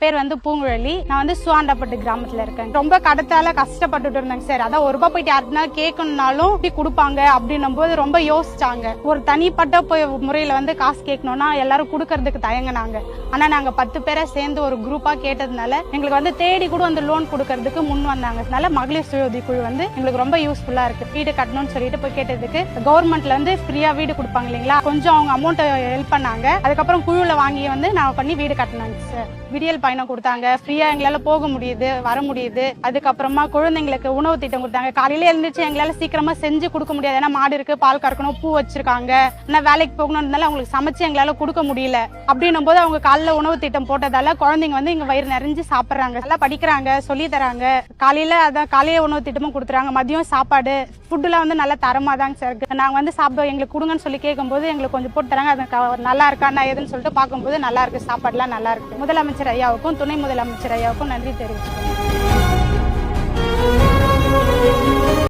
பேர் வந்து பூங்குழலி. நான் வந்து சுவாண்டப்பட்டு கிராமத்துல இருக்கேன். ரொம்ப கடத்தால கஷ்டப்பட்டுட்டு இருந்தேங்க சார். அதான் ஒரு ரூபாய் போயிட்டு யாருன்னா கேட்கணும்னாலும் இப்படி கொடுப்பாங்க அப்படின்னும் போது ரொம்ப யோசிச்சாங்க. ஒரு தனிப்பட்ட முறையில வந்து காசு கேட்கணும்னா எல்லாரும் கொடுக்கறதுக்கு தயங்கினாங்க. ஆனா நாங்க 10 பேரை சேர்ந்து ஒரு குரூப்பா கேட்டதுனால எங்களுக்கு வந்து தேடி கூட அந்த லோன் கொடுக்கறதுக்கு முன் வந்தாங்க. அதனால மகளிர் சுய உதவி குழு வந்து எங்களுக்கு ரொம்ப யூஸ்ஃபுல்லா இருக்கு. வீடு கட்டணும்னு சொல்லிட்டு போய் கேட்டதுக்கு கவர்மெண்ட்ல வந்து ஃப்ரீயா வீடு கொடுப்பாங்க இல்லைங்களா, கொஞ்சம் அவங்க அமௌண்ட் ஹெல்ப் பண்ணாங்க. அதுக்கப்புறம் குழுல வாங்கி வந்து நான் பண்ணி வீடு கட்டினாங்க சார். விடியல் பயணம் கொடுத்தாங்க. ஃப்ரீயா எங்களால போக முடியுது, வர முடியுது. அதுக்கப்புறமா குழந்தைங்களுக்கு உணவு திட்டம் கொடுத்தாங்க. காலையில எழுந்திரிச்சு எங்களால சீக்கிரமா செஞ்சு கொடுக்க முடியாது. ஏன்னா மாடு இருக்கு, பால் கறக்கணும், பூ வச்சிருக்காங்க, வேலைக்கு போகணும்னால அவங்களுக்கு சமைச்சு எங்களால கொடுக்க முடியல. அப்படின்னும் போது அவங்க காலையில உணவு திட்டம் போட்டதால குழந்தைங்க வந்து இங்க வயிறு நிறைஞ்சு சாப்பிடுறாங்க, நல்லா படிக்கிறாங்க, சொல்லி தராங்க. காலையில உணவு திட்டமும் கொடுத்துறாங்க. மதியம் சாப்பாடு ஃபுட்டுலாம் வந்து நல்லா தரமா தாங்க சார் இருக்கு. நாங்க வந்து சாப்பிட எங்களுக்கு கொடுங்கன்னு சொல்லி கேட்கும்போது எங்களுக்கு கொஞ்சம் போட்டு தராங்க. அது நல்லா இருக்கா ஏதுன்னு சொல்லிட்டு பார்க்கும்போது நல்லா இருக்கு, சாப்பாடுலாம் நல்லா இருக்கு. முதலமைச்சர் ஐயாவுக்கும் துணை முதலமைச்சர் ஐயாவுக்கும் நன்றி தெரிவிச்சுக்கோங்க.